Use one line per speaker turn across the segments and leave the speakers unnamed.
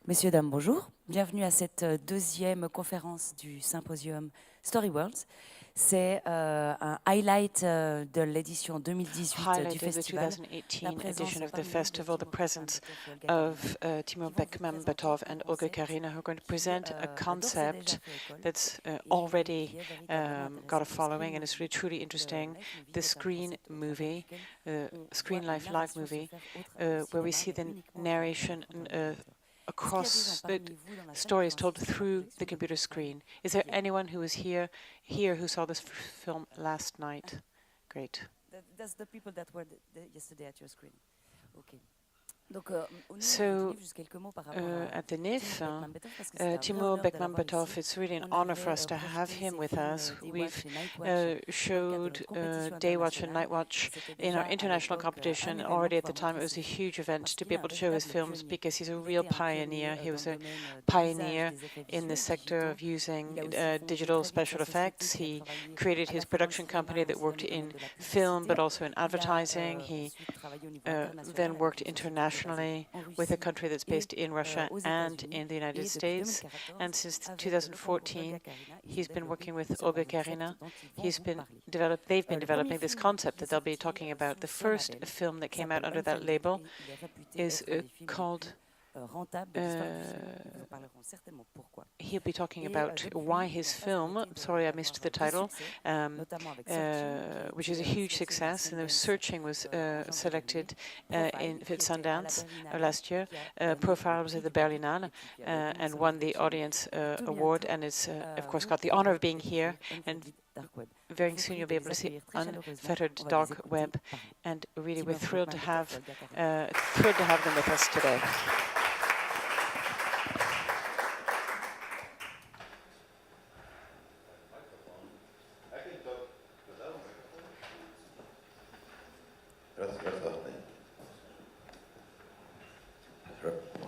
Messieurs, dames, bonjour. Bienvenue à cette deuxième conférence du symposium Storyworlds. C'est un highlight de l'édition 2018 du
Highlight of the
festival.
2018 edition of the festival, the presence of Timur Bekmambetov and Olga Kharina, who are going to present a concept that's already got a following and is really truly interesting, the Screen movie, Screen Life live movie, where we see the narration across the story is told through the computer screen. Is there anyone who was here who saw this film last night? Great.
That's the people that were yesterday at your screen. Okay.
So, at the NIFFF, Timur Bekmambetov, it's really an honor for us to have him with us. We've showed Day Watch and Night Watch in our international competition. Already at the time, it was a huge event to be able to show his films because he's a real pioneer. He was a pioneer in the sector of using digital special effects. He created his production company that worked in film but also in advertising. He then worked internationally with a country that's based in Russia and in the United States. And since 2014, he's been working with Olga Kharina. They've been developing this concept that they'll be talking about. The first film that came out under that label is called he'll be talking about why his film, sorry I missed the title, which is a huge success, and the Searching was selected in Sundance last year. Profile was at the Berlinale and won the audience award, and is of course got the honor of being here. And very soon you'll be able to see Unfettered Dark Web, and really we're thrilled to have them with us today.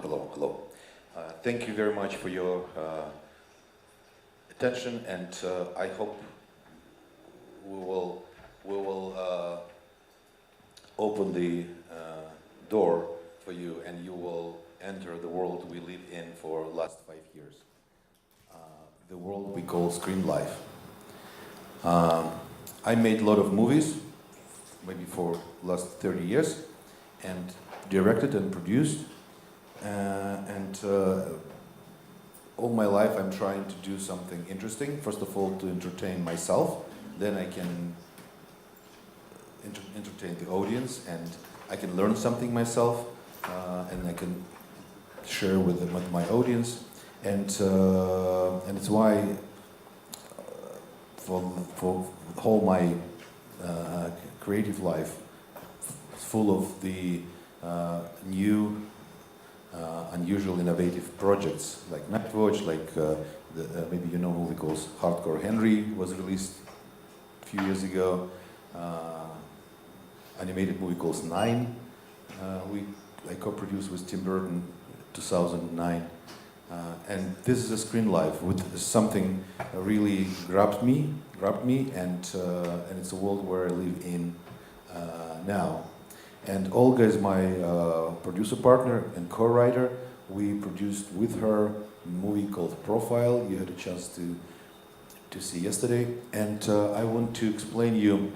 Hello. Thank you very much for your attention, and I hope we will open the door for you, and you will enter the world we live in for the last 5 years. The world we call Screen Life. I made a lot of movies, maybe for the last 30 years, and directed and produced. And all my life I'm trying to do something interesting. First of all, to entertain myself, then I can entertain the audience, and I can learn something myself, and I can share with my audience. And it's why for whole my creative life, full of the new unusual, innovative projects like Night Watch, like maybe you know a movie called Hardcore Henry was released a few years ago. Animated movie called Nine. I co-produced with Tim Burton, 2009. And this is a Screen Life with something really grabbed me, and it's a world where I live in now. And Olga is my producer partner and co-writer. We produced with her a movie called Profile. You had a chance to see yesterday. And I want to explain you.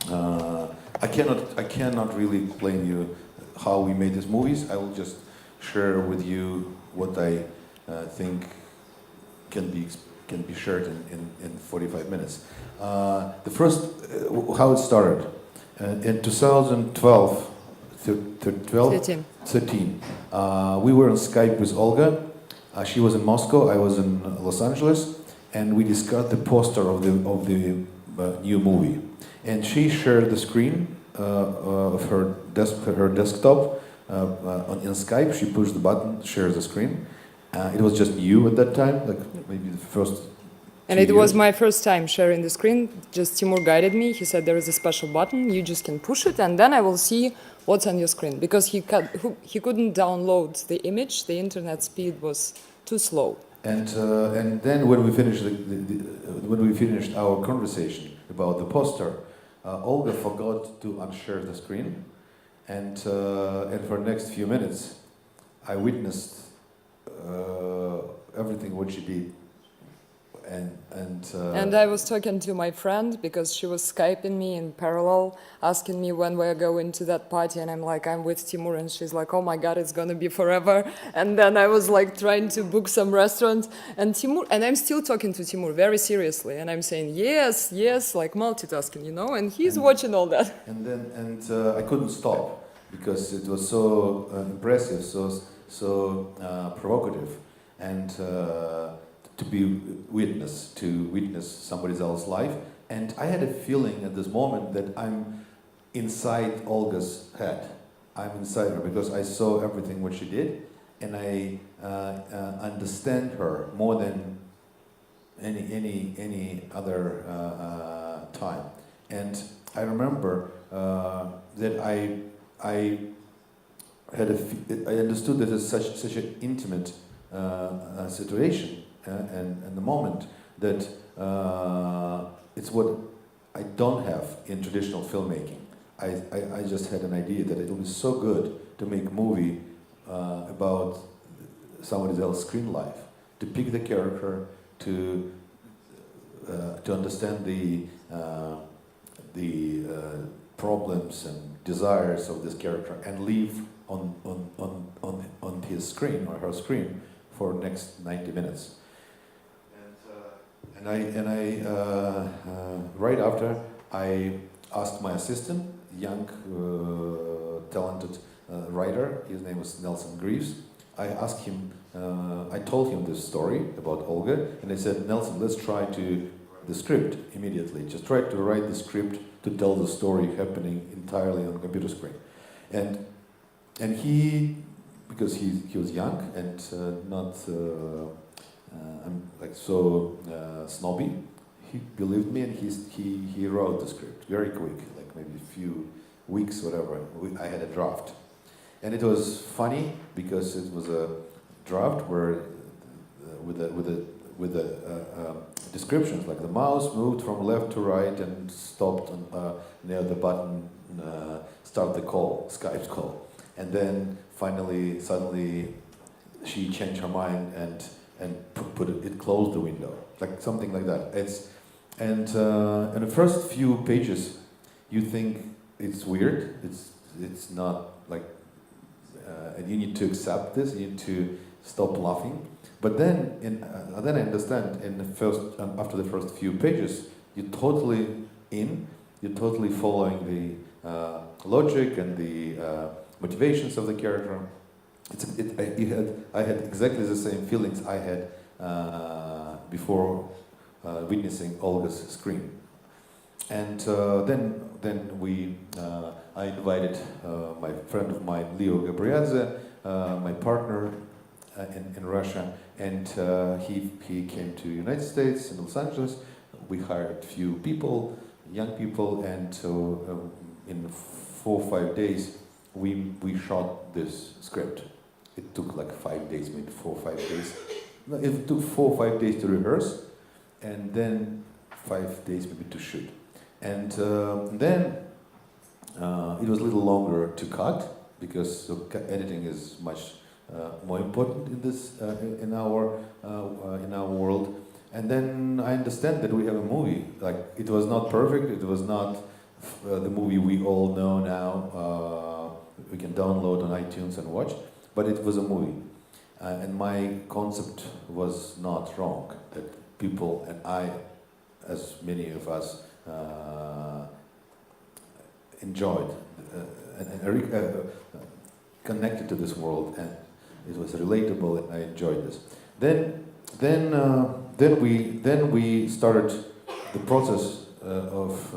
I cannot really explain you how we made these movies. I will just share with you what I think can be shared in 45 minutes. The first, how it started. In 2012, 13, we were on Skype with Olga. She was in Moscow, I was in Los Angeles, and we discussed the poster of the new movie. And she shared the screen of her desktop in Skype. She pushed the button, shares the screen. It was just you at that time, like maybe the first.
And it was my first time sharing the screen. Just Timur guided me. He said there is a special button. You just can push it, and then I will see what's on your screen. Because he couldn't download the image. The internet speed was too slow.
And then when we finished when we finished our conversation about the poster, Olga forgot to unshare the screen, and for the next few minutes, I witnessed everything what she did.
And I was talking to my friend because she was Skyping me in parallel, asking me when we're going to that party, and I'm like, I'm with Timur, and she's like, oh my god, it's gonna be forever. And then I was like trying to book some restaurant, and I'm still talking to Timur very seriously, and I'm saying yes, like multitasking, you know, and he's watching all that.
And I couldn't stop because it was so impressive, so provocative, and to witness somebody else's life. And I had a feeling at this moment that I'm inside Olga's head. I'm inside her because I saw everything what she did, and I understand her more than any other time. And I remember that I understood that it's such an intimate situation. And the moment that it's what I don't have in traditional filmmaking. I just had an idea that it would be so good to make a movie about somebody else's screen life, to pick the character, to understand the problems and desires of this character, and leave on his screen or her screen for the next 90 minutes. And I right after, I asked my assistant, young, talented writer, his name was Nelson Greaves. I asked him, I told him this story about Olga, and I said, Nelson, let's try to the script immediately. Just try to write the script to tell the story happening entirely on a computer screen. And he, because he was young and not I'm like so snobby, he believed me, and he wrote the script very quick, like maybe a few weeks, whatever. I had a draft, and it was funny because it was a draft where with the descriptions, like the mouse moved from left to right and stopped near the button start the call, Skype call, and then finally suddenly she changed her mind and it closed the window, like something like that. In the first few pages, you think it's weird. It's not like, and you need to accept this. You need to stop laughing. But then, then I understand. After the first few pages, you're totally in. You're totally following the logic and the motivations of the character. I had exactly the same feelings I had before witnessing Olga's screen, and then I invited my friend of mine, Leo Gabriadze, my partner in Russia, and he came to United States in Los Angeles. We hired a few people, young people, and so in 4 or 5 days we shot this script. It took like 5 days, maybe 4 or 5 days. No, it took 4 or 5 days to rehearse, and then 5 days maybe to shoot. And then it was a little longer to cut because editing is much more important in this in our world. And then I understand that we have a movie. Like, it was not perfect. It was not the movie we all know now. We can download on iTunes and watch. But it was a movie, and my concept was not wrong, that people, and I, as many of us, enjoyed and connected to this world, and it was relatable, and I enjoyed this. Then we started the process of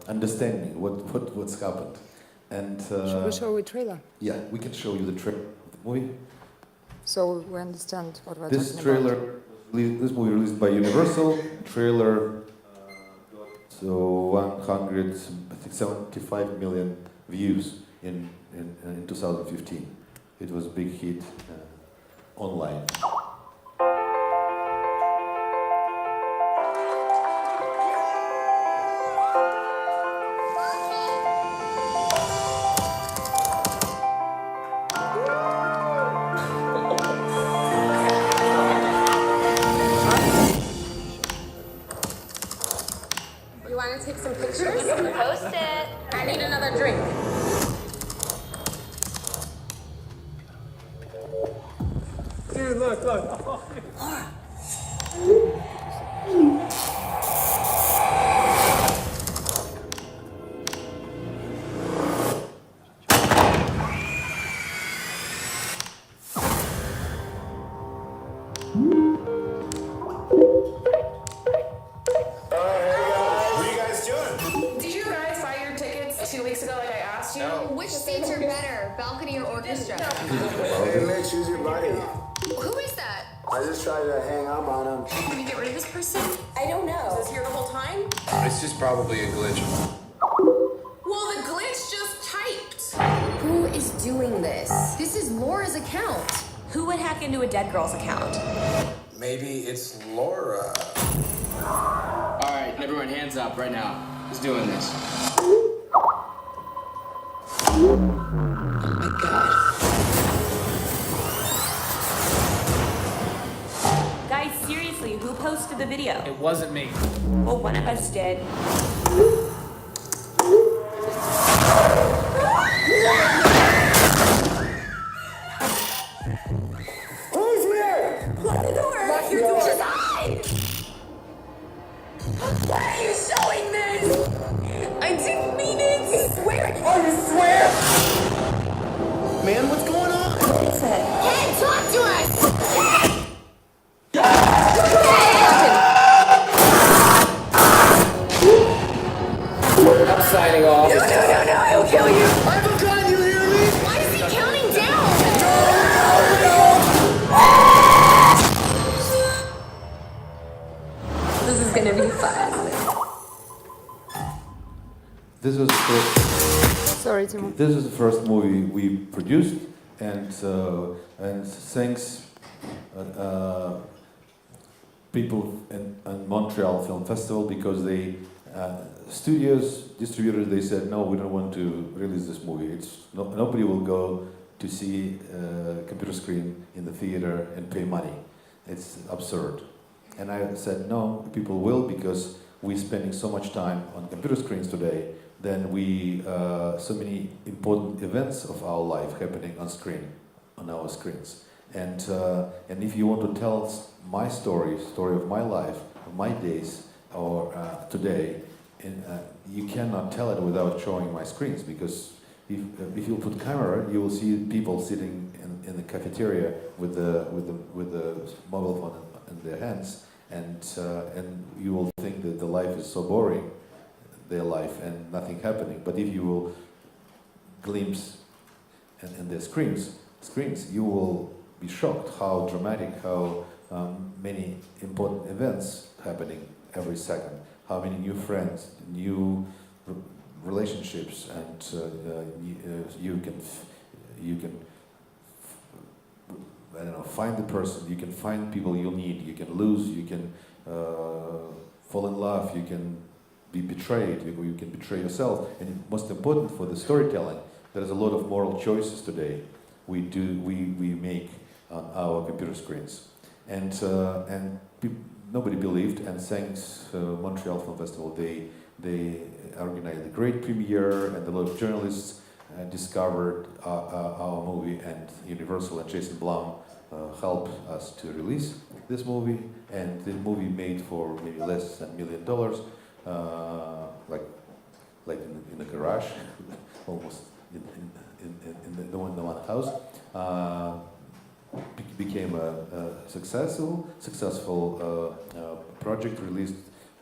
understanding what's happened. And
should we show a trailer?
Yeah, we can show you the trailer. Movie.
So we understand what we're
this
talking
trailer,
about.
This movie released by Universal. Trailer, so 175 million views in 2015. It was a big hit online.
Dude, look.
Laura.
Which seats are better, balcony or orchestra?
Hey, Mitch, who's your buddy?
Who is that?
I just tried to hang up on him.
Can you get rid of this person?
I don't know.
Was this here the whole time?
It's just probably a glitch.
Well, the glitch just typed.
Who is doing this?
This is Laura's account.
Who would hack into a dead girl's account?
Maybe it's Laura. All right, everyone, hands up right now. Who's doing this?
Oh my god. Guys, seriously, who posted the video?
It wasn't me.
Well, one of us did.
Who's here?
Lock the door! Lock your door! Just hide! Why are you showing this? I didn't mean it! I swear!
Oh, you swear? Man, what's going on?
Hey, talk to us!
I'm signing off.
No, I will kill you!
I have a gun, you hear me?
Why is he counting down?
This is gonna be fun.
This is the first,
Sorry, Timur.
this is the first movie we produced, and thanks people in Montreal Film Festival, because they studios, distributors, they said no, we don't want to release this movie. Nobody will go to see a computer screen in the theater and pay money. It's absurd. And I said no, people will, because we're spending so much time on computer screens today. Then so many important events of our life happening on screen, on our screens. And if you want to tell my story of my life, of my days, or today, you cannot tell it without showing my screens, because if you put camera, you will see people sitting in the cafeteria with the mobile phone in their hands, and you will think that the life is so boring, their life, and nothing happening. But if you will glimpse in their screens, you will be shocked how dramatic, how many important events happening every second, how many new friends, new relationships, and you can I don't know, find the person, you can find people you need, you can lose, you can fall in love, you can be betrayed, you can betray yourself. And most important for the storytelling, there is a lot of moral choices today we make on our computer screens. And nobody believed, and thanks Montreal Film Festival, they organized a great premiere, and a lot of journalists discovered our movie, and Universal and Jason Blum helped us to release this movie. And the movie made for maybe less than $1 million, like in a garage, almost in the one house. Became a successful project, released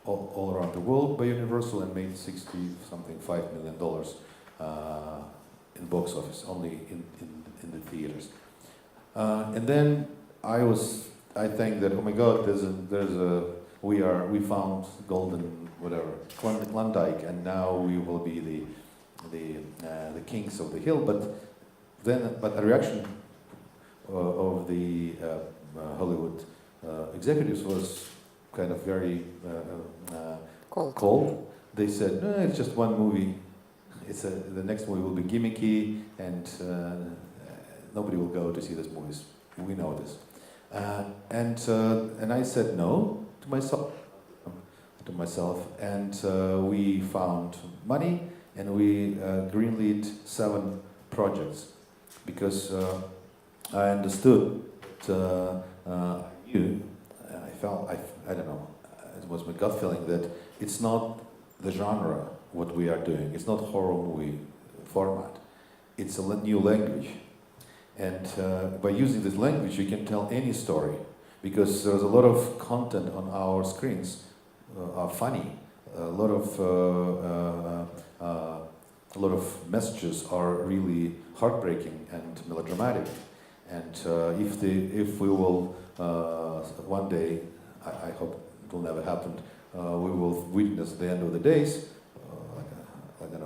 all around the world by Universal, and made $5 million in box office, only in the theaters. And then I think that, oh my God, we found golden Klondike, and now we will be the kings of the hill. But a reaction of the Hollywood executives was kind of very cold. They said, no, it's just one movie. The next movie will be gimmicky, and nobody will go to see these movies. We know this. And I said no to myself, and we found money, and we greenlit 7 projects, because I understood that I don't know, it was my gut feeling that it's not the genre what we are doing. It's not horror movie format. It's a new language. And by using this language, you can tell any story, because there's a lot of content on our screens are funny. A lot of messages are really heartbreaking and melodramatic. And if we will one day, I hope it will never happen, we will witness the end of the days, like an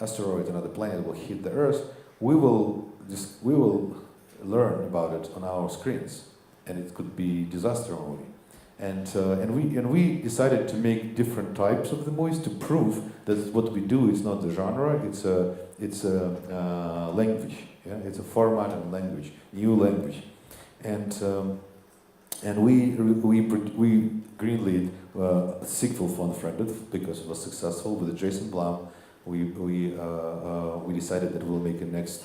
asteroid, another planet will hit the Earth. We will learn about it on our screens, and it could be disaster movie. And we decided to make different types of the movies to prove that what we do is not the genre, it's a language. Yeah? It's a format and language, new language. And we greenlit a sequel for Unfriended because it was successful with Jason Blum. We decided that we'll make a next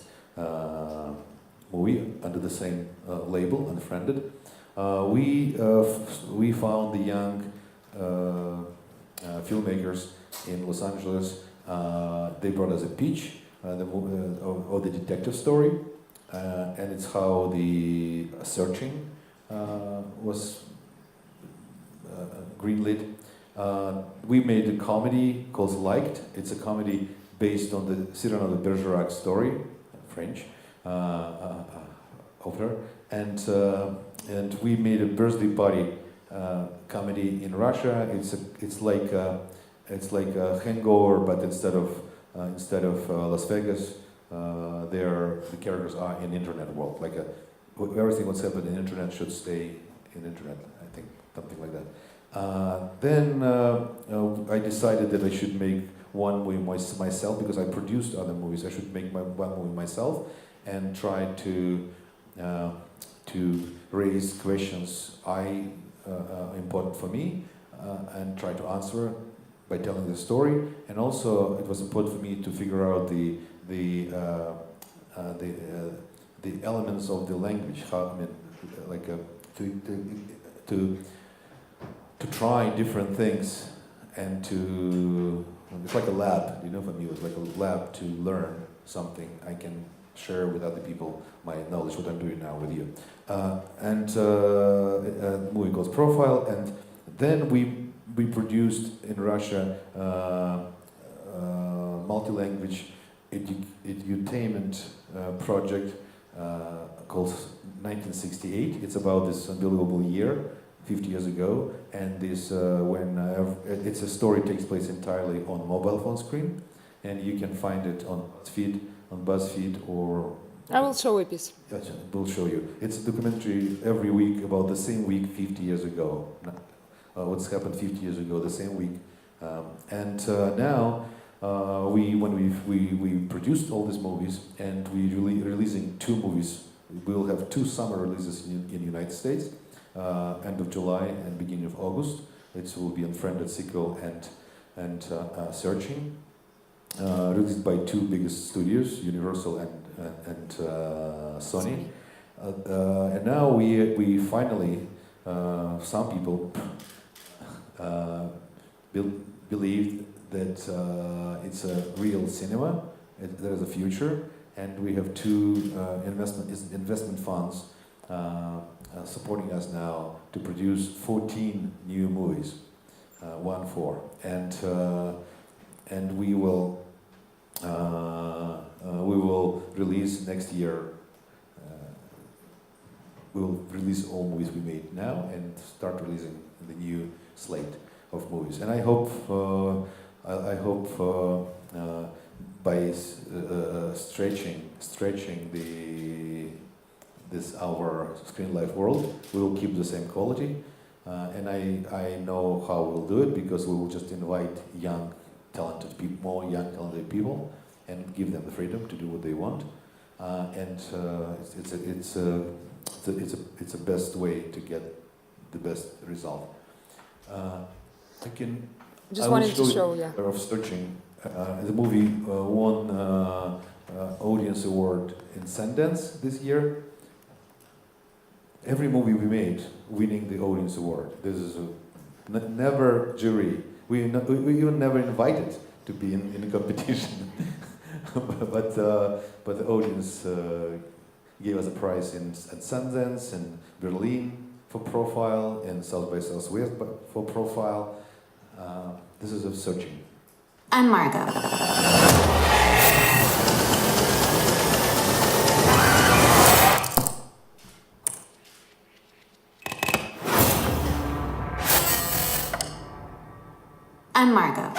movie under the same label, Unfriended. We found the young filmmakers in Los Angeles. They brought us a pitch of the detective story, and it's how the Searching was greenlit. We made a comedy called Liked. It's a comedy based on the Cyrano de Bergerac story, French author, and we made a birthday party comedy in Russia. It's like a Hangover, but instead of Las Vegas, the characters are in internet world. Like everything what's happened in internet should stay in internet. I think something like that. Then I decided that I should make one movie myself, because I produced other movies. I should make one movie myself and try to raise questions important for me and try to answer by telling the story. And also, it was important for me to figure out the elements of the language. To try different things and it's like a lab, for me it was like a lab to learn something I can share with other people, my knowledge, what I'm doing now with you. A movie called Profile, and then we produced in Russia multi-language edutainment project called 1968. It's about this unbelievable year, 50 years ago, and this it's a story takes place entirely on mobile phone screen, and you can find it on BuzzFeed or...
I will show a piece.
Yes, we'll show you. It's a documentary every week about the same week 50 years ago. What's happened 50 years ago, the same week. Now, we produced all these movies, and we're releasing 2 movies. We'll have 2 summer releases in the United States, end of July and beginning of August. It will be Unfriended sequel and Searching, released by 2 biggest studios, Universal and Sony. And now we finally, some people believe that it's a real cinema. There is a future, and we have 2 investment funds supporting us now to produce 14 new movies, 1-4, and we will release next year. We will release all movies we made now and start releasing the new slate of movies. And I hope by stretching our Screen Life world, we will keep the same quality. And I know how we'll do it, because we will just invite more young talented people and give them the freedom to do what they want. It's a best way to get the best result. I
just wanted to show, yeah.
Of Searching. The movie won audience award in Sundance this year. Every movie we made winning the audience award. This is never jury. We even never invited to be in a competition. but the audience gave us a prize at Sundance, in Berlin for Profile, in South by Southwest for Profile. This is of Searching.
I'm Margot. I'm Margot.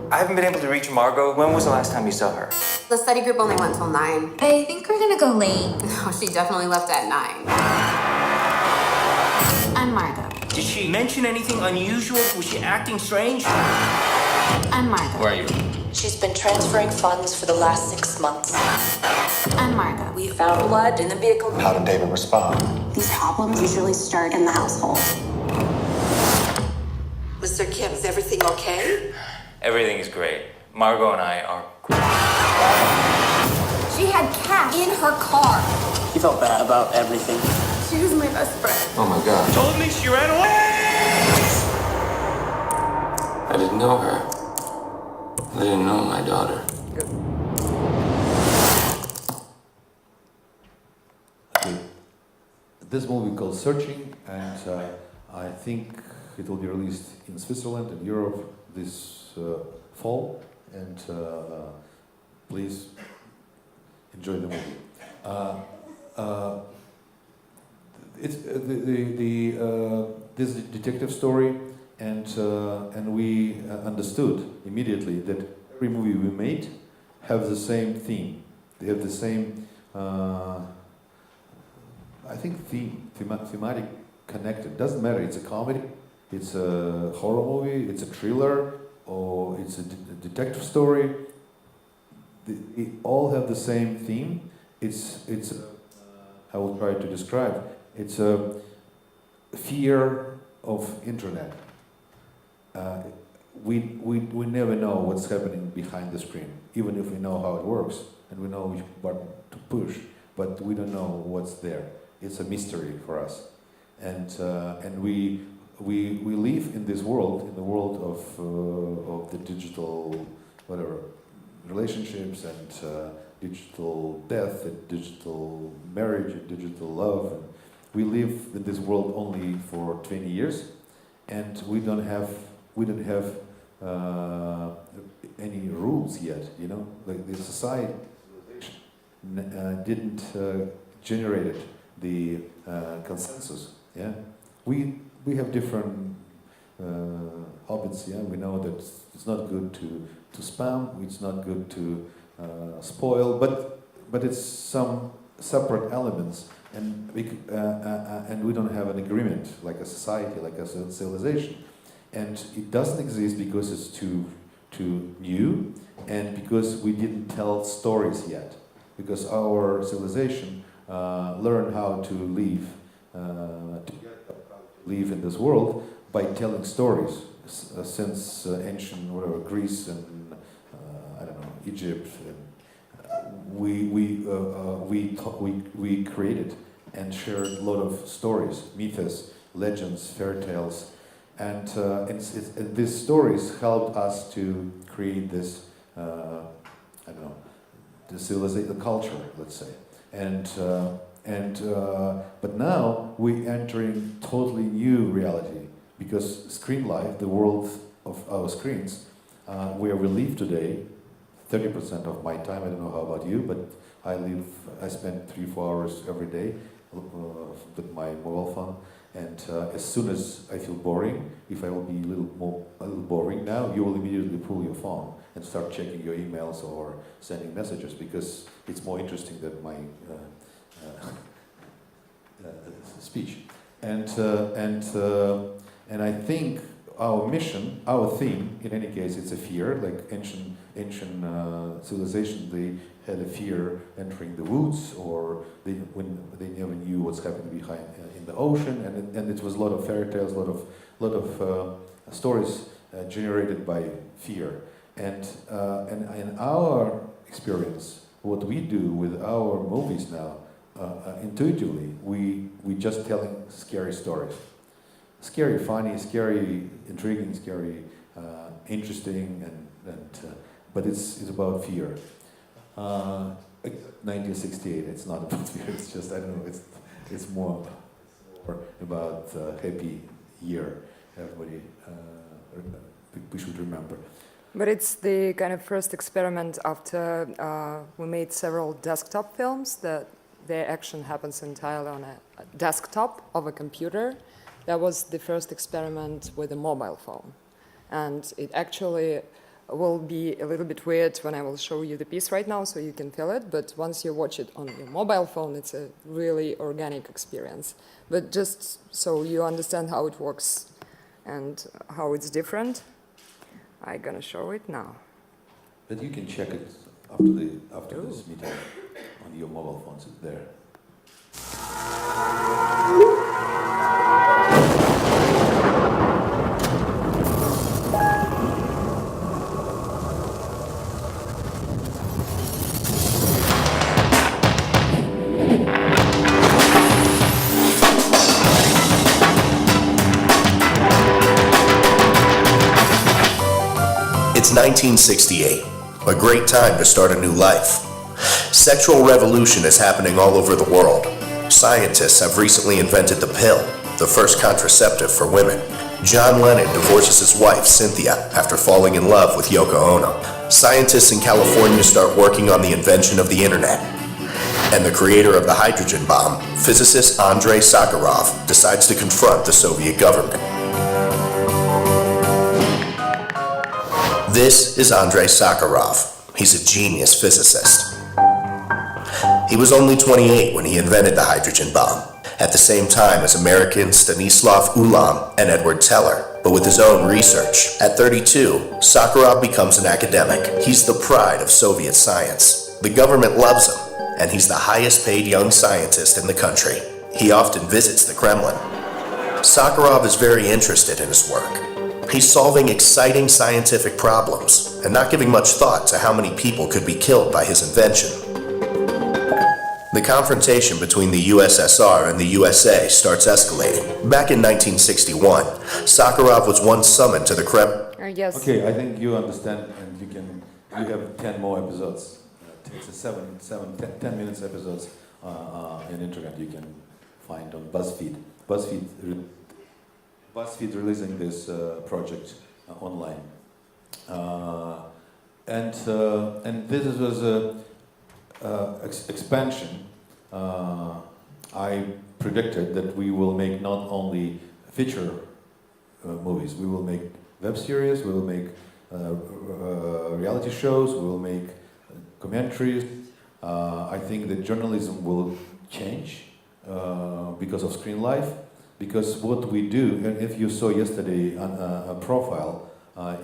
I haven't been able to reach Margot. When was the last time you saw her?
The study group only went till 9.
I think we're gonna go late.
No, she definitely left at 9. I'm Margot.
Did she mention anything unusual? Was she acting strange?
I'm Margot.
Where are you?
She's been transferring funds for the last 6 months.
I'm Margot.
We found blood in the vehicle.
How did David respond?
These problems usually start in the household.
Mr. Kim, is everything okay?
Everything is great. Margot and I are great.
She had cash in her car.
He felt bad about everything.
She was my best friend.
Oh my god.
Told me she ran away!
I didn't know her. I didn't know my daughter.
This movie called Searching, and I think it will be released in Switzerland and Europe this fall, and please enjoy the movie. It's this detective story, and we understood immediately that every movie we made have the same theme. They have the same, I think, thematic connected. Doesn't matter. It's a comedy, it's a horror movie, it's a thriller, or it's a detective story. They all have the same theme. It's I will try to describe. It's a fear of internet. We never know what's happening behind the screen, even if we know how it works and we know which button to push, but we don't know what's there. It's a mystery for us, and we live in this world, in the world of the digital whatever relationships and digital death and digital marriage and digital love. And we live in this world only for 20 years, and we don't have any rules yet. You know, like the society didn't generate the consensus. Yeah, we have different habits. Yeah, we know that it's not good to spam. It's not good to spoil, but it's some separate elements, and we don't have an agreement like a society, like a civilization, and it doesn't exist because it's too new, and because we didn't tell stories yet, because our civilization learned how to live in this world by telling stories since ancient Greece and I don't know, Egypt. We created and shared a lot of stories, myths, legends, fairy tales, and these stories helped us to create this I don't know, the civilization, the culture, let's say, but now we're entering totally new reality, because screen life, the world of our screens, where we live today, 30% of my time, I don't know how about you, but I spend 3-4 hours every day with my mobile phone, and as soon as I feel boring, if I will be a little boring now, you will immediately pull your phone and start checking your emails or sending messages, because it's more interesting than my speech. And I think our mission, our theme, in any case, it's a fear. Like ancient civilization, they had a fear entering the woods, or when they never knew what's happening behind in the ocean, and it was a lot of fairy tales, a lot of stories generated by fear. And in our experience, what we do with our movies now, intuitively, we just telling scary stories. Scary, funny, scary, intriguing, scary, interesting, but it's about fear. 1968. It's not about fear. It's just, I don't know. It's more about happy year. Everybody, we should remember.
But it's the kind of first experiment after we made several desktop films that the action happens entirely on a desktop of a computer. That was the first experiment with a mobile phone. And it actually will be a little bit weird when I will show you the piece right now so you can feel it, but once you watch it on your mobile phone, it's a really organic experience. But just so you understand how it works and how it's different, I'm gonna show it now.
But you can check it after this meeting on your mobile phones. It's there.
It's 1968, a great time to start a new life. Sexual revolution is happening all over the world. Scientists have recently invented the pill, the first contraceptive for women. John Lennon divorces his wife, Cynthia, after falling in love with Yoko Ono. Scientists in California start working on the invention of the internet. And the creator of the hydrogen bomb, physicist Andrei Sakharov, decides to confront the Soviet government. This is Andrei Sakharov. He's a genius physicist. He was only 28 when he invented the hydrogen bomb, at the same time as Americans Stanislav Ulam and Edward Teller, but with his own research. At 32, Sakharov becomes an academic. He's the pride of Soviet science. The government loves him, and he's the highest paid young scientist in the country. He often visits the Kremlin. Sakharov is very interested in his work. He's solving exciting scientific problems and not giving much thought to how many people could be killed by his invention. The confrontation between the USSR and the USA starts escalating. Back in 1961, Sakharov was once summoned to the Kremlin.
Yes.
Okay, I think you understand, and you have 10 more episodes. It's a 10 minutes episodes in internet you can find on BuzzFeed. BuzzFeed releasing this project online, and this was a expansion. I predicted that we will make not only feature movies, we will make web series, we will make reality shows, we will make commentaries. I think that journalism will change because of Screen Life. Because what we do, and if you saw yesterday on a profile,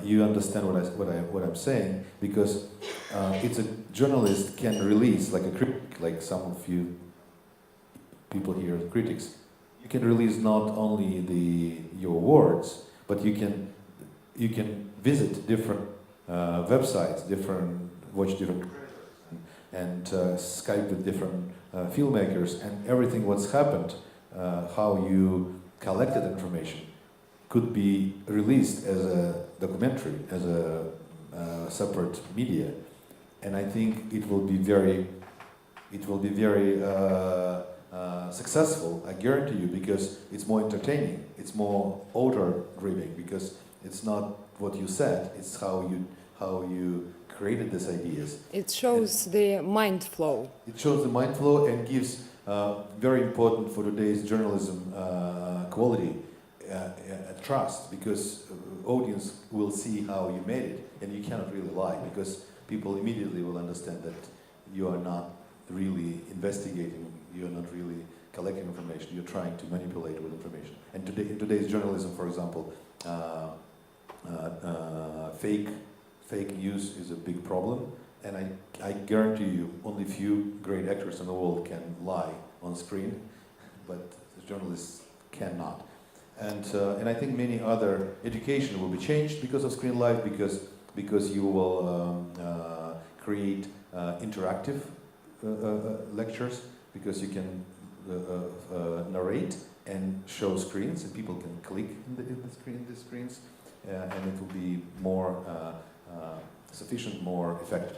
you understand what I'm saying. Because it's a journalist can release, like a critic, like some of you people here, critics. You can release not only your words, but you can visit different websites, watch different, and Skype with different filmmakers, and everything what's happened. How you collected information could be released as a documentary, as a separate media, and I think it will be very successul. I guarantee you, because it's more entertaining, it's more order-driven, because it's not what you said, it's how you created these ideas.
It shows the mind flow.
It shows the mind flow and gives. Very important for today's journalism quality, trust, because audience will see how you made it, and you cannot really lie, because people immediately will understand that you are not really investigating, you are not really collecting information, you're trying to manipulate with information. And today, in today's journalism, for example, fake news is a big problem. And I guarantee you, only few great actors in the world can lie on screen, but journalists cannot. And I think many other education will be changed because of Screen Life, because because you will create interactive lectures, because you can narrate and show screens, and people can click in the screens, and it will be more sufficient, more effective.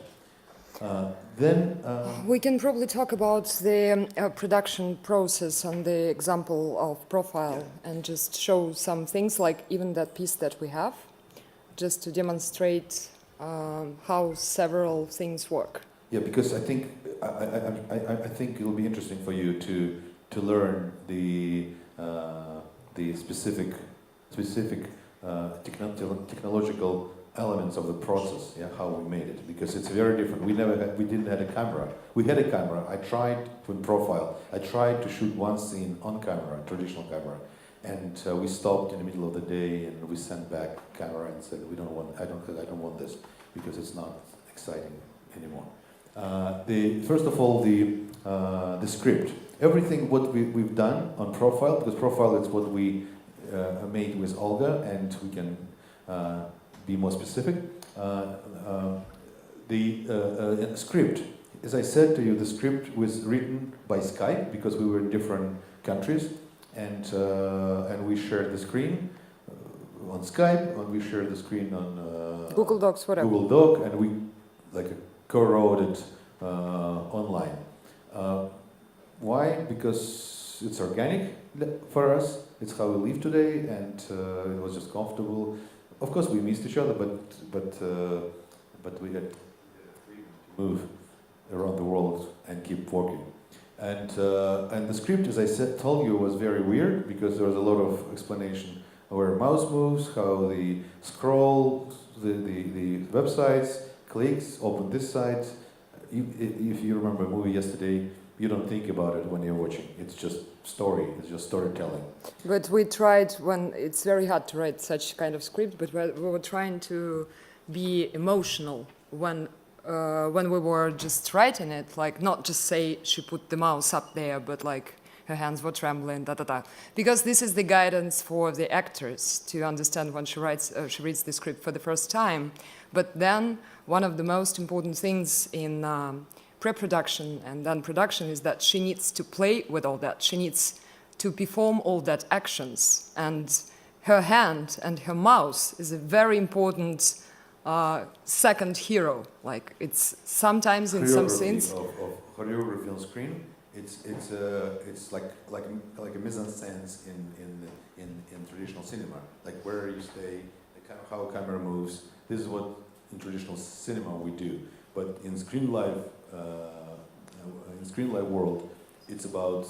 We can probably talk about the production process and the example of profile, and just show some things, like even that piece that we have, just to demonstrate how several things work.
Yeah, because I think it will be interesting for you to learn the specific technological elements of the process, yeah, how we made it, because it's very different. We didn't have a camera. We had a camera. I tried with profile. I tried to shoot one scene on camera, traditional camera, and we stopped in the middle of the day and we sent back camera and said I don't want this because it's not exciting anymore. First of all, the script. Everything what we've done on profile, because profile is what we made with Olga, and we can be more specific. The script, as I said to you, the script was written by Skype because we were in different countries, and we shared the screen on Skype, and we shared the screen on
Google Docs, whatever.
Google Doc, and we co-wrote it online. Why? Because it's organic for us. It's how we live today, and it was just comfortable. Of course, we missed each other, but we had freedom to move around the world and keep working. And the script, as I told you, was very weird because there was a lot of explanation where mouse moves, how the scroll, the websites, clicks, open this site. If you remember a movie yesterday, you don't think about it when you're watching. It's just story, it's just storytelling.
But we tried, when it's very hard to write such kind of script, but we were trying to be emotional when we were just writing it, like not just say she put the mouse up there, but like her hands were trembling, Because this is the guidance for the actors to understand when she reads the script for the first time. But then one of the most important things in pre-production and then production is that she needs to play with all that. She needs to perform all that actions. And her hand and her mouse is a very important second hero. Like it's sometimes in some scenes.
Of choreography on screen, it's like a mise-en-scène in traditional cinema. Like where you stay, how a camera moves. This is what in traditional cinema we do. But in Screen Live world, it's about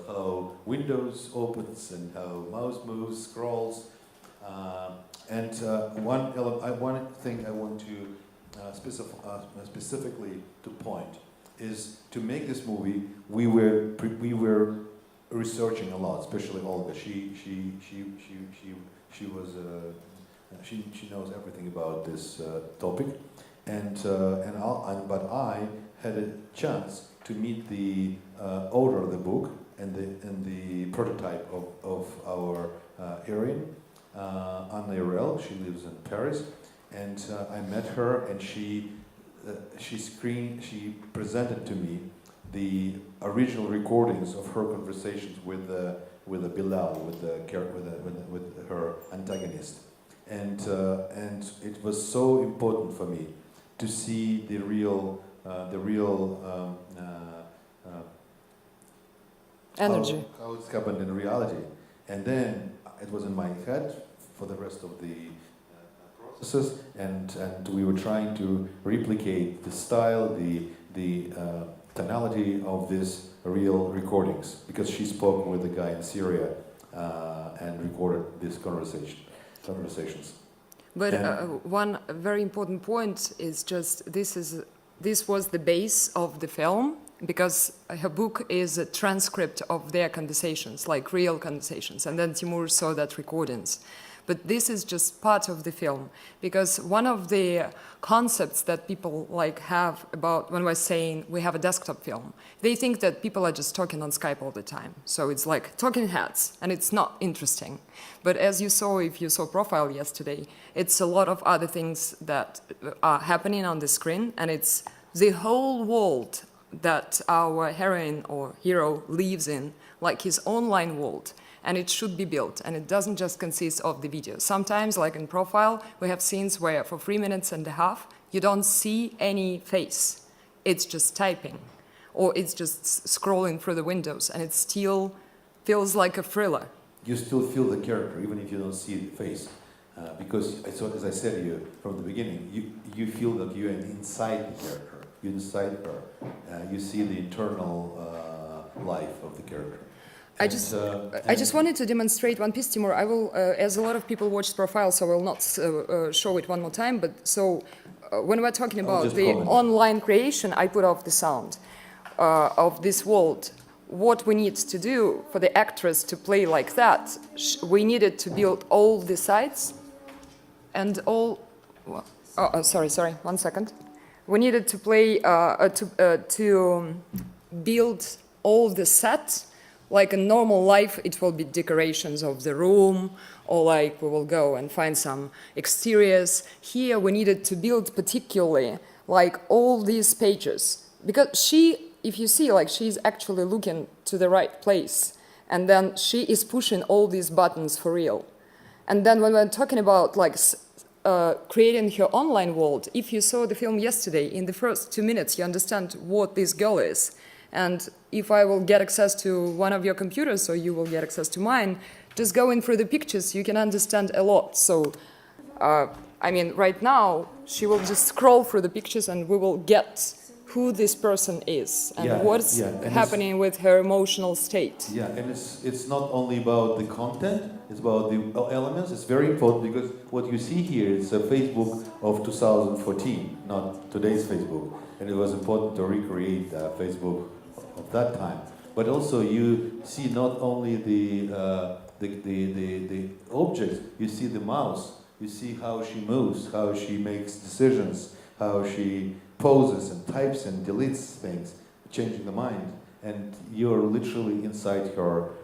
how Windows opens and how mouse moves, scrolls, and one thing I want to specifically to point is to make this movie. We were researching a lot, especially Olga. She knows everything about this topic. But I had a chance to meet the author of the book and the prototype of our heroine, Anna Irel. She lives in Paris, and I met her, and she presented to me the original recordings of her conversations with Bilal, with her antagonist, and it was so important for me to see the real
energy,
how it's happened in reality, and then it was in my head for the rest of the processes, and we were trying to replicate the style, the tonality of these real recordings, because she spoke with a guy in Syria and recorded these conversations.
But one very important point is just this was the base of the film, because her book is a transcript of their conversations, like real conversations, and then Timur saw that recordings. But this is just part of the film, because one of the concepts that people like have about when we're saying we have a desktop film, they think that people are just talking on Skype all the time. So it's like talking heads, and it's not interesting. But as you saw, if you saw Profile yesterday, it's a lot of other things that are happening on the screen, and it's the whole world that our heroine or hero lives in, like his online world, and it should be built, and it doesn't just consist of the video. Sometimes, like in Profile, we have scenes where for 3.5 minutes, you don't see any face. It's just typing, or it's just scrolling through the windows, and it still feels like a thriller.
You still feel the character, even if you don't see the face. Because, as I said to you from the beginning, you feel that you're inside the character. You're inside her. You see the internal life of the character.
I just wanted to demonstrate one piece, Timur. I will, as a lot of people watched Profile, so I will not show it one more time. But so, when we're talking about the online creation, I put off the sound of this world. What we need to do for the actress to play like that, we needed to build all the sites and all. Sorry, 1 second. We needed to play to build all the sets. Like a normal life, it will be decorations of the room, or like we will go and find some exteriors. Here we needed to build particularly like all these pages. Because she, if you see, like she's actually looking to the right place. And then she is pushing all these buttons for real. And then when we're talking about like creating her online world, if you saw the film yesterday, in the first 2 minutes, you understand what this girl is. And if I will get access to one of your computers, or you will get access to mine, just going through the pictures, you can understand a lot. So, I mean, right now, she will just scroll through the pictures and we will get who this person is and what's happening with her emotional state.
Yeah, and it's not only about the content, it's about the elements. It's very important because what you see here is a Facebook of 2014, not today's Facebook. And it was important to recreate Facebook of that time. But also you see not only the objects, you see the mouse, you see how she moves, how she makes decisions, how she poses and types and deletes things, changing the mind. And you're literally inside her,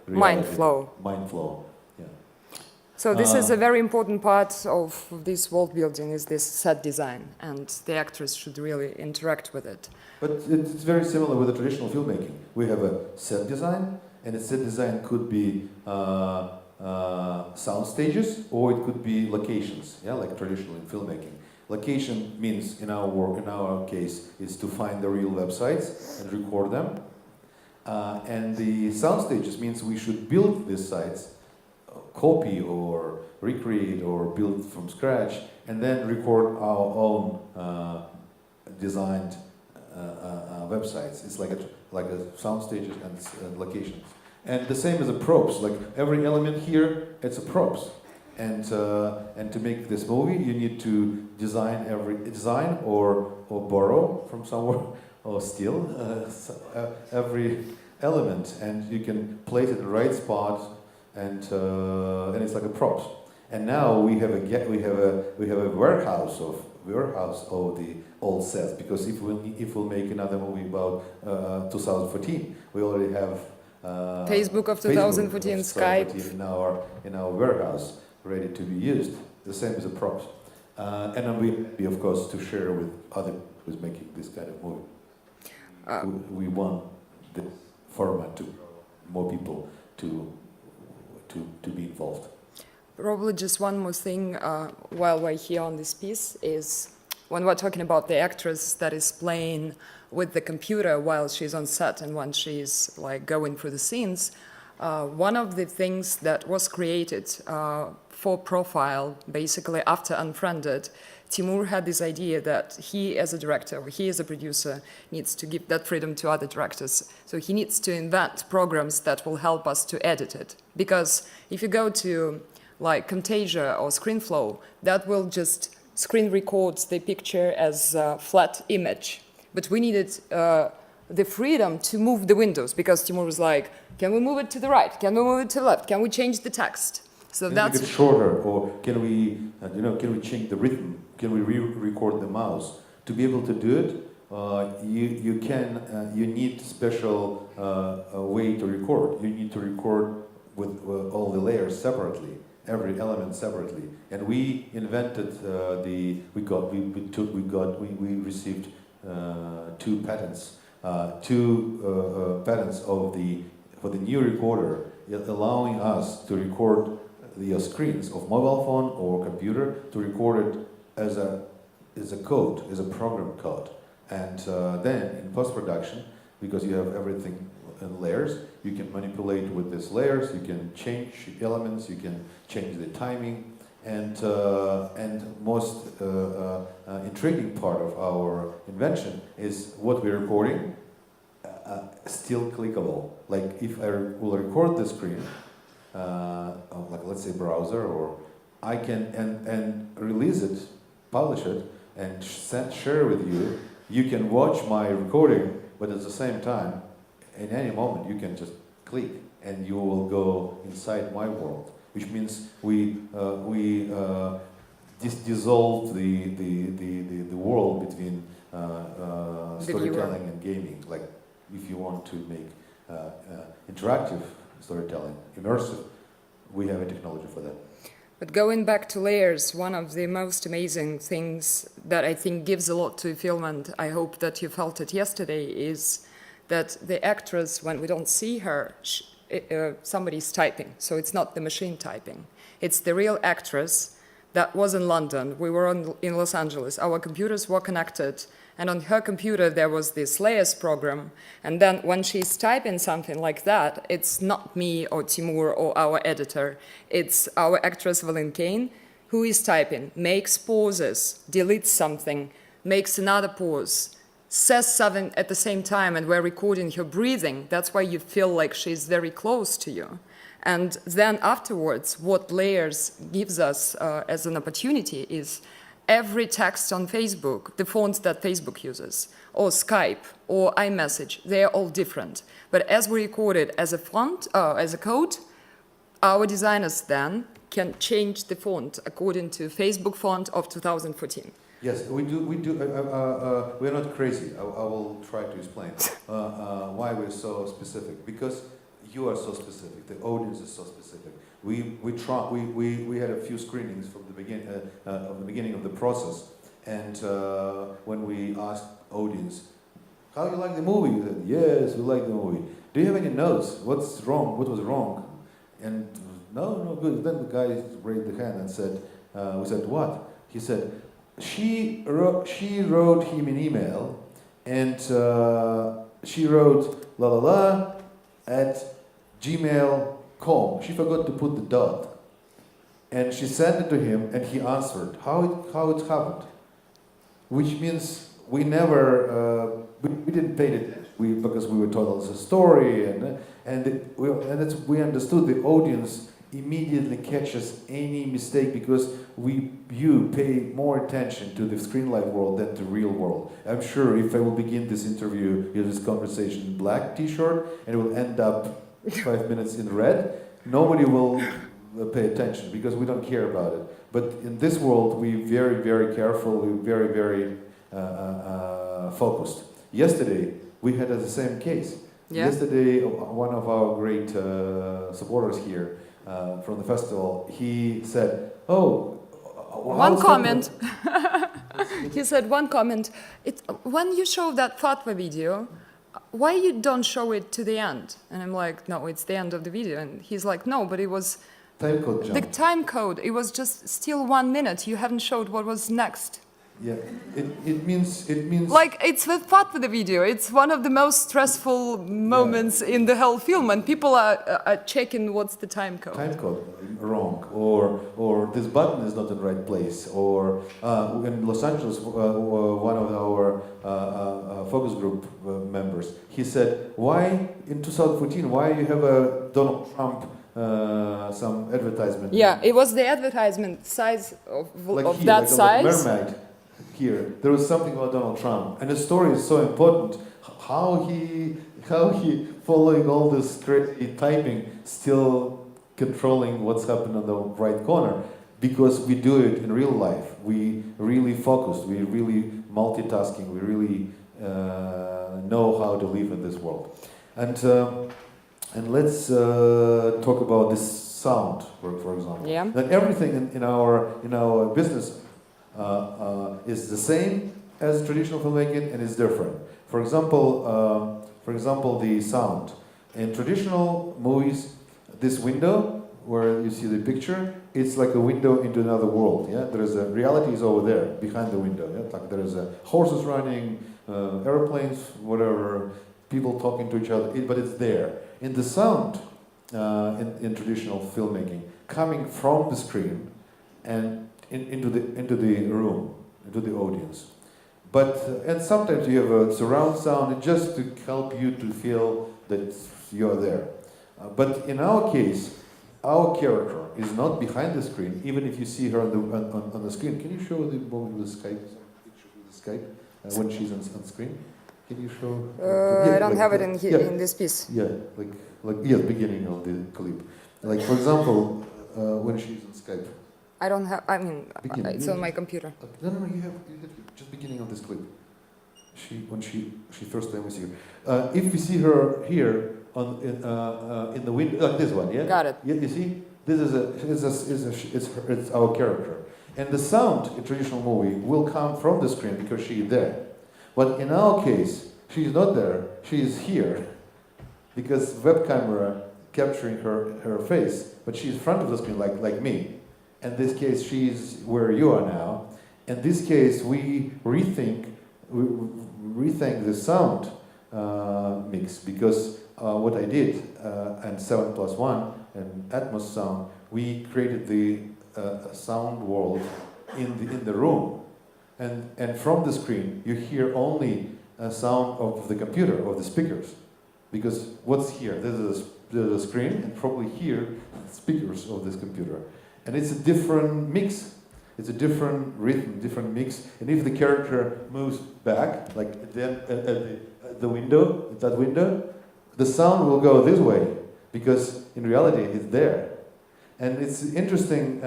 mind flow.
Mind flow.
So this is a very important part of this world building, is this set design, and the actors should really interact with it.
But it's very similar with the traditional filmmaking. We have a set design, and a set design could be sound stages, or it could be locations, like traditional in filmmaking. Location means, in our case, is to find the real websites and record them. And the sound stages means we should build these sites, copy or recreate or build from scratch, and then record our own designed websites. It's like a sound stages and locations. And the same as the props. Like every element here, it's a props. And to make this movie, you need to design or borrow from somewhere or steal every element, and you can place it in the right spot. And it's like a props. And now we have a warehouse of the old sets, because if we'll make another movie about 2014, we already have
Facebook of 2014, Skype
in our warehouse ready to be used. The same as a props. And then we of course to share with other who's making this kind of movie. We want the format to more people to be involved.
Probably just one more thing while we're here on this piece is when we're talking about the actress that is playing with the computer while she's on set and when she's like going through the scenes, one of the things that was created for Profile, basically after Unfriended, Timur had this idea that he as a director, or he as a producer, needs to give that freedom to other directors. So he needs to invent programs that will help us to edit it. Because if you go to like Camtasia or ScreenFlow, that will just screen records the picture as a flat image. But we needed the freedom to move the windows, because Timur was like, Can we move it to the right? Can we move it to the left? Can we change the text? So that's
make it shorter, or can we, can we change the rhythm? Can we re-record the mouse? To be able to do it, you need special way to record. You need to record with all the layers separately, every element separately. And we invented we received 2 patents, patents for the new recorder, allowing us to record the screens of mobile phone or computer, to record it as a code, as a program code. And then in post-production, because you have everything in layers, you can manipulate with these layers, you can change elements, you can change the timing, and most intriguing part of our invention is what we're recording still clickable. Like if I will record the screen, like let's say browser, or I can and release it, publish it, and share with you. You can watch my recording, but at the same time, in any moment, you can just click and you will go inside my world. Which means we dissolve the world between storytelling and gaming. Like if you want to make interactive storytelling, immersive, we have a technology for that.
But going back to layers, one of the most amazing things that I think gives a lot to film, and I hope that you felt it yesterday, is that the actress, when we don't see her, somebody's typing. So it's not the machine typing. It's the real actress that was in London. We were in Los Angeles. Our computers were connected. And on her computer, there was this layers program. And then when she's typing something like that, it's not me or Timur or our editor. It's our actress Valentin who is typing, makes pauses, deletes something, makes another pause, says something at the same time, and we're recording her breathing. That's why you feel like she's very close to you. And then afterwards, what layers gives us as an opportunity is every text on Facebook, the fonts that Facebook uses, or Skype, or iMessage, they're all different. But as we record it as a font, as a code, our designers then can change the font according to Facebook font of 2014.
Yes, we do. We're not crazy. I will try to explain why we're so specific. Because you are so specific. The audience is so specific. We had a few screenings from the beginning of the process, and when we asked audience, "How do you like the movie?" They said, "Yes, we like the movie." "Do you have any notes? What's wrong? What was wrong?" And no, good. Then the guy raised the hand and said, "We said what?" He said, She wrote him an email, and she wrote la at gmail.com. She forgot to put the dot, and she sent it to him, and he answered. How it happened? Which means we never we didn't pay it because we were told it's a story, and we understood the audience immediately catches any mistake because you pay more attention to the screen life world than to real world. I'm sure if I will begin this interview, this conversation in black t-shirt, and it will end up 5 minutes in red, nobody will pay attention because we don't care about it. But in this world, we're very, very careful, we're very, very focused. Yesterday, we had the same case. Yeah. Yesterday, one of our great supporters here, from the festival, he said,
one comment. He said one comment. When you show that fatwa video, why you don't show it to the end? And I'm like, no, it's the end of the video. And he's like, no, but it was
time code jump.
The time code. It was just still 1 minute. You haven't showed what was next.
Yeah, it means
like it's with fatwa the video. It's one of the most stressful moments in the whole film, and people are checking what's the time code.
Time code wrong, or this button is not in the right place, or in Los Angeles, one of our focus group members, he said, "Why in 2014? Why you have a Donald Trump some advertisement?"
Yeah, it was the advertisement size of
like
that
like
size.
Mermaid. here, there was something about Donald Trump, and the story is so important. How he following all this crazy typing, still controlling what's happened on the right corner, because we do it in real life. We really focused. We really multitasking. We really know how to live in this world. And let's talk about this sound, for example.
Yeah.
That everything in our business is the same as traditional filmmaking and is different. For example, the sound. In traditional movies, this window where you see the picture, it's like a window into another world. Yeah, there is a reality is over there behind the window. Yeah, like there is horses running, airplanes, whatever, people talking to each other. But it's there. In the sound, in traditional filmmaking, coming from the screen and into the room, into the audience. But and sometimes you have a surround sound just to help you to feel that you're there. But in our case, our character is not behind the screen, even if you see her on the screen. Can you show the movie with Skype? Picture with Skype when she's on screen? Can you show?
I don't have it in here in this piece.
Yeah, the beginning of the clip. Like for example, when she's on Skype.
I don't have. I mean, it's on my computer.
No. You have just beginning of this clip. When she first time we see her. If we see her here in the window, like this one, yeah.
Got it.
Yeah, you see, it's our character, and the sound in traditional movie will come from the screen because she's there. But in our case, she's not there. She is here, because web camera capturing her face, but she's in front of the screen like me. In this case, she's where you are now. In this case, we rethink the sound mix, because what I did and 7+1 and Atmos sound, we created the sound world in the room, and from the screen you hear only a sound of the computer, of the speakers, because what's here? There's a screen, and probably here speakers of this computer. And it's a different mix. It's a different rhythm, different mix. And if the character moves back, like then at the window, the sound will go this way, because in reality it's there. And it's interesting,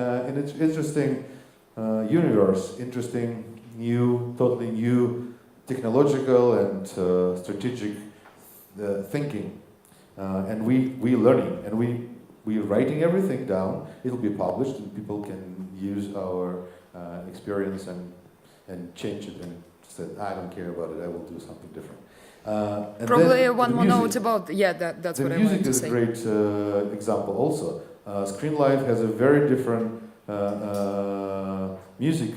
universe, interesting, new, totally new, technological and strategic thinking. And we learning, and we're writing everything down. It'll be published, and people can use our experience and change it and say, I don't care about it, I will do something different.
Probably one more note about, that's what I wanted to say.
The music is a great example also. Screenlife has a very different music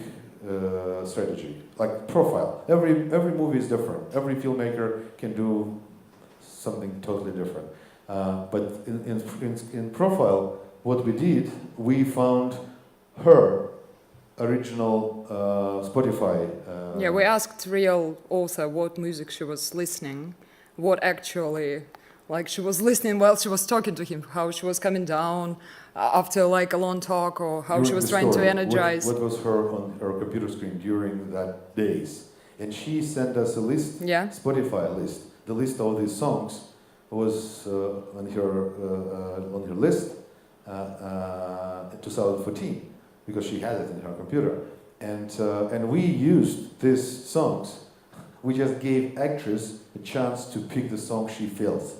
strategy, like profile. Every movie is different. Every filmmaker can do something totally different. But in profile, what we did, we found her original Spotify.
We asked real author what music she was listening, what actually, like she was listening while she was talking to him, how she was coming down after like a long talk, or how she was trying to energize.
What was her on her computer screen during that days? And she sent us a list, Spotify list, the list of these songs was on her list in 2014, because she had it in her computer, and we used these songs. We just gave actress a chance to pick the song she feels,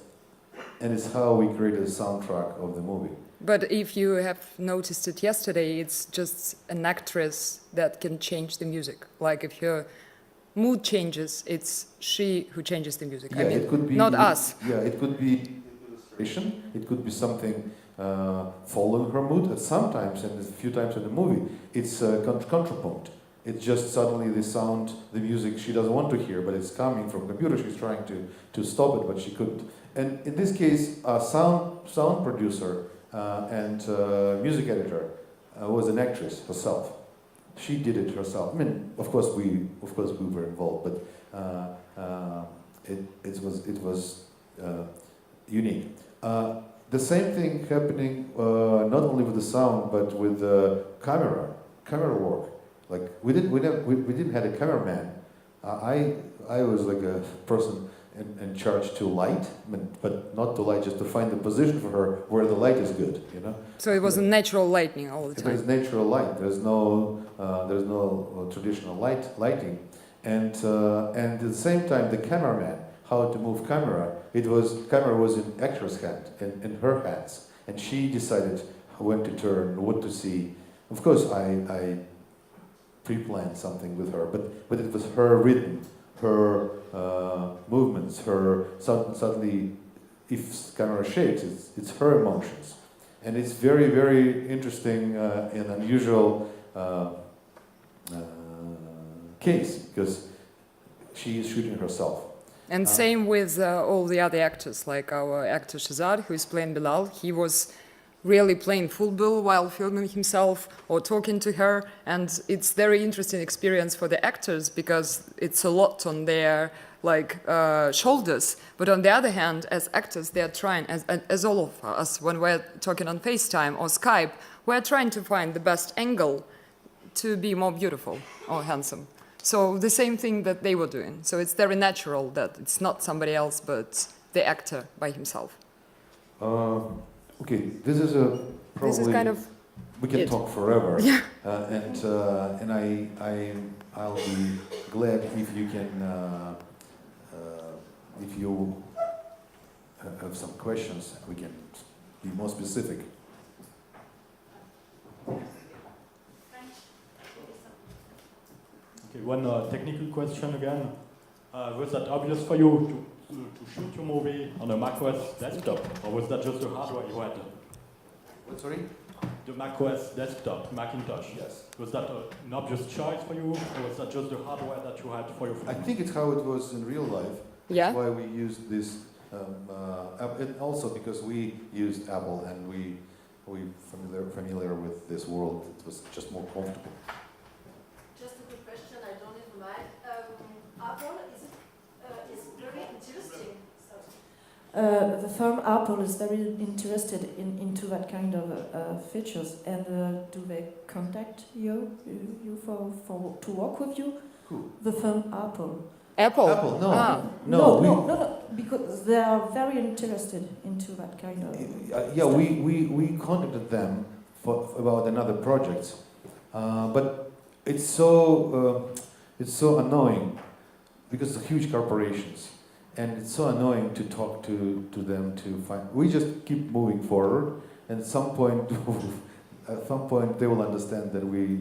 and it's how we created a soundtrack of the movie.
But if you have noticed it yesterday, it's just an actress that can change the music. Like if her mood changes, it's she who changes the music. I mean,
it could be
not us.
Yeah, it could be illustration. It could be something following her mood. And sometimes, and a few times in the movie, it's contrapunct. It's just suddenly the sound, the music she doesn't want to hear, but it's coming from the computer. She's trying to stop it, but she couldn't. And in this case, a sound producer and music editor was an actress herself. She did it herself. I mean, of course we were involved, but it was unique. The same thing happening not only with the sound, but with the camera work. Like we didn't have a cameraman. I was like a person in charge to light, but not to light, just to find the position for her where the light is good, you know.
So it was a natural lighting all the time.
It was natural light. There's no traditional lighting, and at the same time the cameraman, how to move camera. Camera was in actress' hand, in her hands, and she decided when to turn, what to see. Of course, I pre-planned something with her, but it was her rhythm, her movements, her suddenly, if camera shakes, it's her emotions, and it's very, very interesting and unusual case because she is shooting herself.
And same with all the other actors, like our actor Shazad, who is playing Bilal. He was really playing full bill while filming himself or talking to her, and it's very interesting experience for the actors because it's a lot on their shoulders. But on the other hand, as actors, they are trying, as all of us, when we're talking on FaceTime or Skype, we're trying to find the best angle to be more beautiful or handsome. So the same thing that they were doing. So it's very natural that it's not somebody else but the actor by himself.
Okay, this is probably.
This is kind of.
We can talk forever.
Yeah.
And I'll be glad if you can if you have some questions, we can be more specific.
Okay, one technical question again. Was that obvious for you to shoot your movie on a macOS desktop, or was that just the hardware you had?
What, sorry?
The macOS desktop, Macintosh.
Yes.
Was that an obvious choice for you, or was that just the hardware that you had for your film?
I think it's how it was in real life.
Yeah.
That's why we used this, and also because we used Apple and we familiar with this world. It was just more comfortable.
Just a quick question. I don't even mind. Apple is very interesting.
The firm Apple is very interested into that kind of features, and do they contact you to work with you?
Who?
The firm Apple.
Apple?
Apple? No.
No, because they are very interested into that kind of.
Yeah, we contacted them about another project, but it's so annoying because it's huge corporations. And it's so annoying to talk to them to find. We just keep moving forward, and at some point they will understand that we're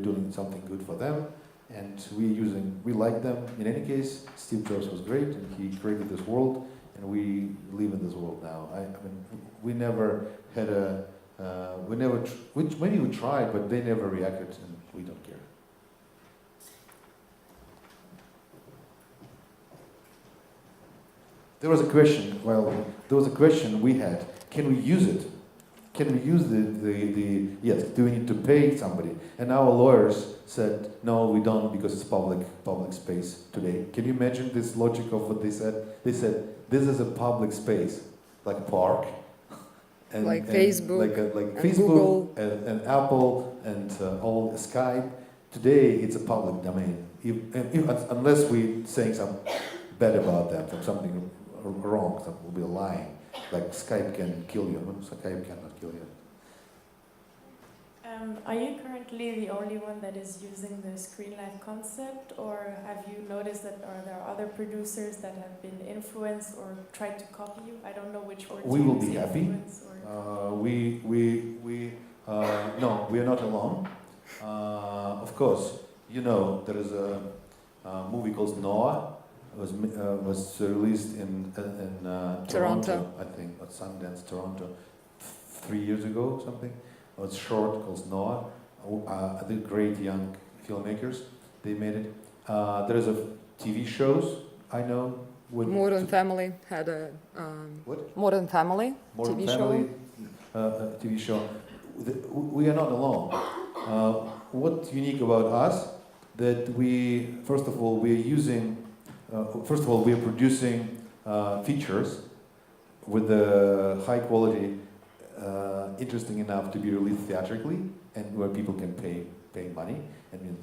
doing something good for them, and we like them. In any case, Steve Jobs was great, and he created this world, and we live in this world now. I mean, we never had maybe we tried, but they never reacted, and we don't care. There was a question we had. Can we use it? Can we use yes, do we need to pay somebody? And our lawyers said, no, we don't, because it's public space today. Can you imagine this logic of what they said? They said, this is a public space, like a park. And,
like Facebook,
like Facebook, and Apple, and all Skype. Today, it's a public domain. Unless we're saying something bad about them, something wrong, that will be lying. Like Skype can kill you, Skype cannot kill you.
Are you currently the only one that is using the Screenlife concept, or have you noticed that there are other producers that have been influenced or tried to copy you? I don't know which word.
We will be happy. No, we are not alone. Of course, there is a movie called Noah. Was released in Toronto, I think, at Sundance, Toronto, 3 years ago, something. It's short, called Noah. The great young filmmakers, they made it. There is a TV shows, I know.
Modern Family had a
what?
Modern Family
Modern
TV
Family,
show.
TV show. We are not alone. What's unique about us that we, first of all, we are producing features with the high quality, interesting enough to be released theatrically, and where people can pay money. I mean,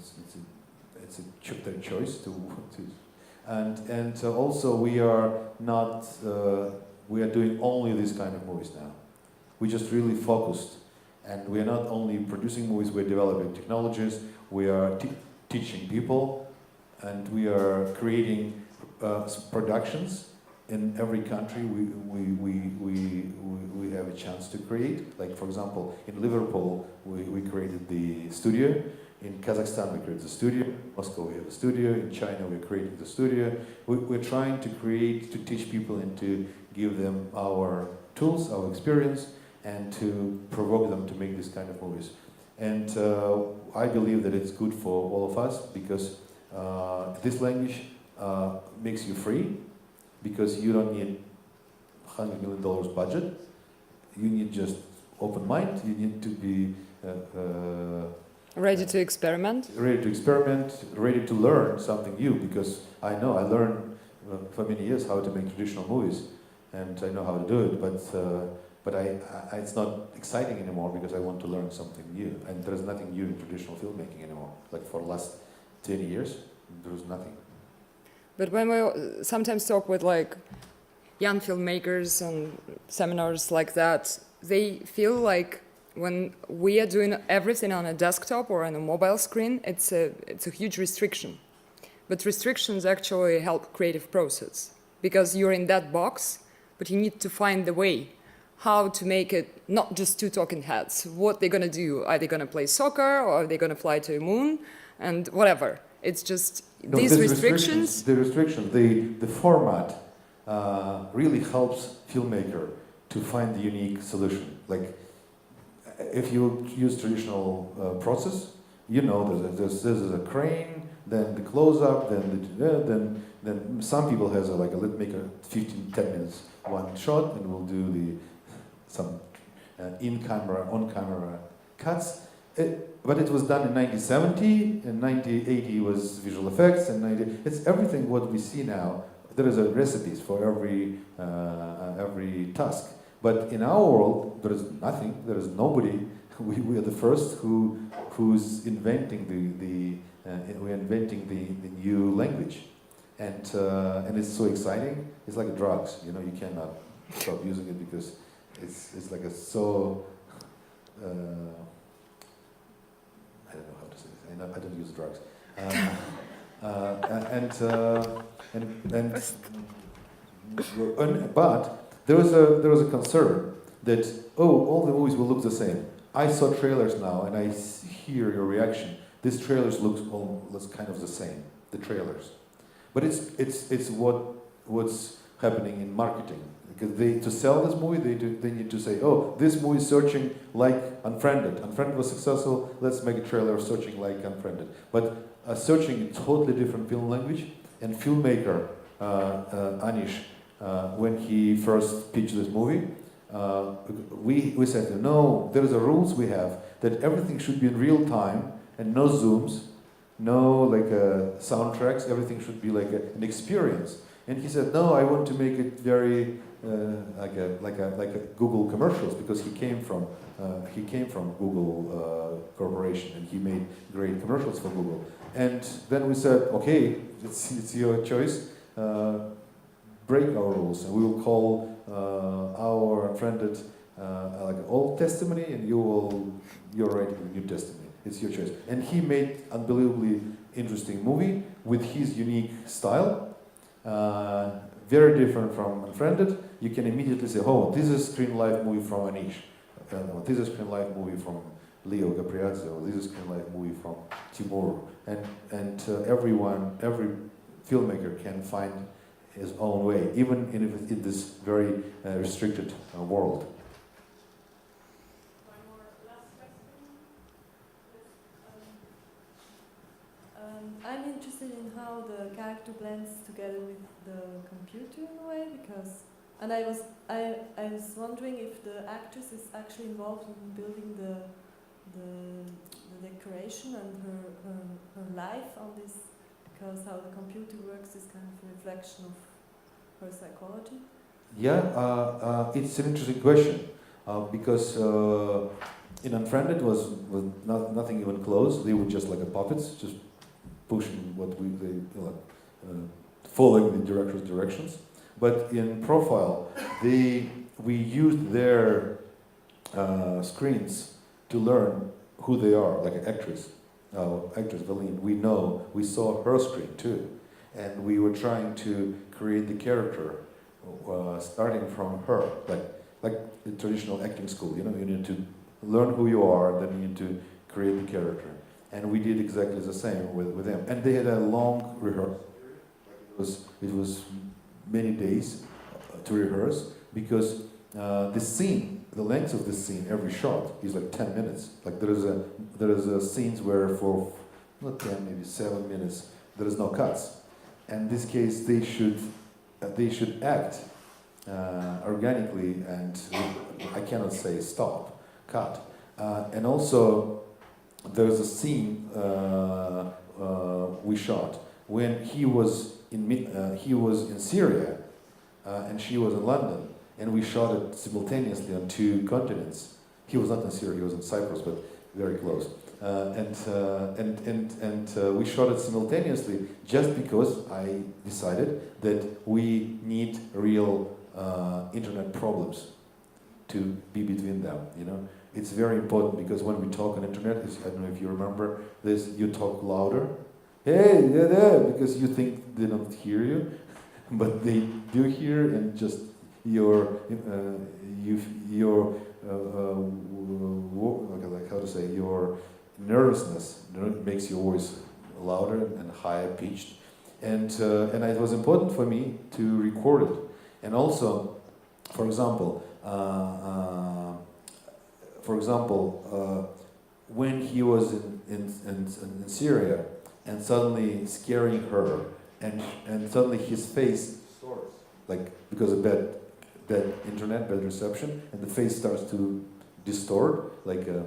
it's their choice to and also we are not we are doing only this kind of movies now. We just really focused, and we are not only producing movies, we're developing technologies, we are teaching people, and we are creating productions in every country. We have a chance to create. Like, for example, in Liverpool we created the studio. In Kazakhstan we created the studio. In Moscow we have a studio. In China we're creating the studio. We're trying to create, to teach people and to give them our tools, our experience, and to provoke them to make this kind of movies. And I believe that it's good for all of us, because this language makes you free, because you don't need $100 million budget. You need just open mind. You need to be
ready to experiment.
Ready to experiment, ready to learn something new, because I know I learned for many years how to make traditional movies, and I know how to do it, but it's not exciting anymore, because I want to learn something new, and there's nothing new in traditional filmmaking anymore. Like for the last 10 years, there was nothing.
But when we sometimes talk with like young filmmakers and seminars like that, they feel like when we are doing everything on a desktop or on a mobile screen, it's a huge restriction. But restrictions actually help creative process, because you're in that box, but you need to find the way how to make it not just two talking heads. What they're going to do? Are they going to play soccer, or are they going to fly to the moon? And whatever. It's just these restrictions.
The format really helps filmmaker to find the unique solution. Like, if you use traditional process, you know there's a crane, then the close-up, then some people has let's make a 10 minutes one shot, and we'll do some on-camera cuts. But it was done in 1970, and 1980 was visual effects, and it's everything what we see now. There is a recipes for every task. But in our world, there is nothing. There is nobody. We are the first who's inventing we're inventing the new language, and it's so exciting. It's like drugs. You know, you cannot stop using it, because it's like so. I don't know how to say this. I don't use drugs. But there was a concern that, all the movies will look the same. I saw trailers now, and I hear your reaction. These trailers look almost kind of the same. The trailers, but it's what's happening in marketing. Because to sell this movie, they need to say, this movie is searching like Unfriended. Unfriended was successful. Let's make a trailer searching like Unfriended. But searching a totally different film language. And filmmaker Anish, when he first pitched this movie, we said, no, there is a rules we have that everything should be in real time, and no zooms, no soundtracks. Everything should be like an experience. And he said, no, I want to make it very like a Google commercials, because he came from Google Corporation, and he made great commercials for Google. And then we said, okay, it's your choice. Break our rules, and we will call our Unfriended Old Testament, and you're writing the New Testament. It's your choice. And he made unbelievably interesting movie with his unique style. Very different from Unfriended. You can immediately say, this is a Screen Life movie from Anish. This is a Screen Life movie from Leo Gabriadze, or this is a Screen Life movie from Timur. And every filmmaker can find his own way, even in this very restricted world.
I'm interested in how the character blends together with the computer in a way, and I was wondering if the actress is actually involved in building the decoration and her life on this, because how the computer works is kind of a reflection of her psychology.
Yeah, it's an interesting question, because in Unfriended was nothing even close. They were just like a puppets, just pushing following the director's directions. But in Profile, we used their screens to learn who they are, like an actress. Actress Valine, we saw her screen too, and we were trying to create the character starting from her, like the traditional acting school. You need to learn who you are, then you need to create the character. And we did exactly the same with them. And they had a long rehearsal. It was many days to rehearse, because the length of the scene, every shot is like 10 minutes. Like there is a scenes where for not 10, maybe 7 minutes, there is no cuts. And in this case, they should act organically, and I cannot say stop, cut. And also, there's a scene we shot when he was in Syria and she was in London, and we shot it simultaneously on 2 continents. He was not in Syria; he was in Cyprus, but very close. And we shot it simultaneously just because I decided that we need real internet problems to be between them. It's very important, because when we talk on internet, I don't know if you remember this, you talk louder. Hey, yeah, there, because you think they don't hear you, but they do hear, and just your nervousness makes your voice louder and higher pitched, and it was important for me to record it. And also, for example, when he was in Syria and suddenly scaring her, and suddenly his face distorts, like because of bad internet, bad reception, and the face starts to distort, like a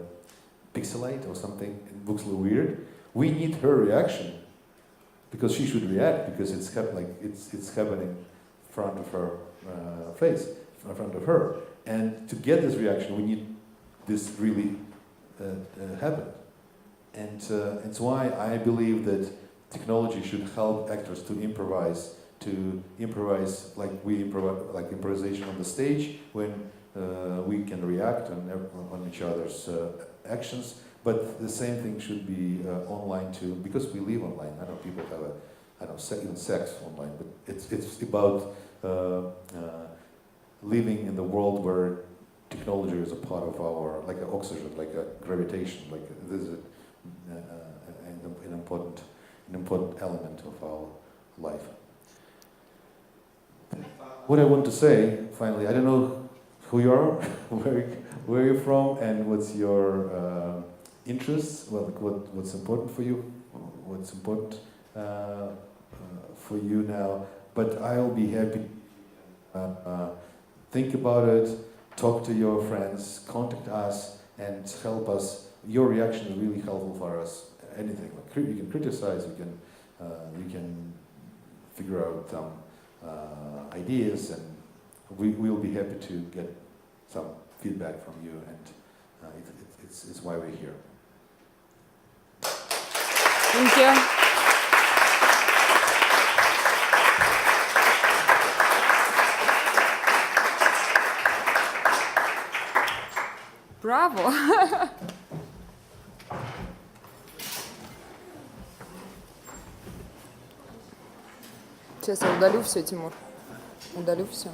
pixelate or something. It looks a little weird. We need her reaction, because she should react, because it's happening in front of her face, in front of her. And to get this reaction, we need this really happen. And it's why I believe that technology should help actors to improvise like we improvise, like improvisation on the stage, when we can react on each other's actions. But the same thing should be online too, because we live online. I know people have even sex online, but it's about living in the world where technology is a part of our, like an oxygen, like a gravitation, like this is an important element of our life. What I want to say, finally, I don't know who you are, where you're from, and what's your interests, what's important for you, what's important for you now, but I'll be happy to think about it, talk to your friends, contact us, and help us. Your reaction is really helpful for us. Anything, like you can criticize, you can figure out some ideas, and we will be happy to get some feedback from you, and it's why we're here.
Thank you. Bravo. Сейчас я удалю все, Тимур. Удалю все.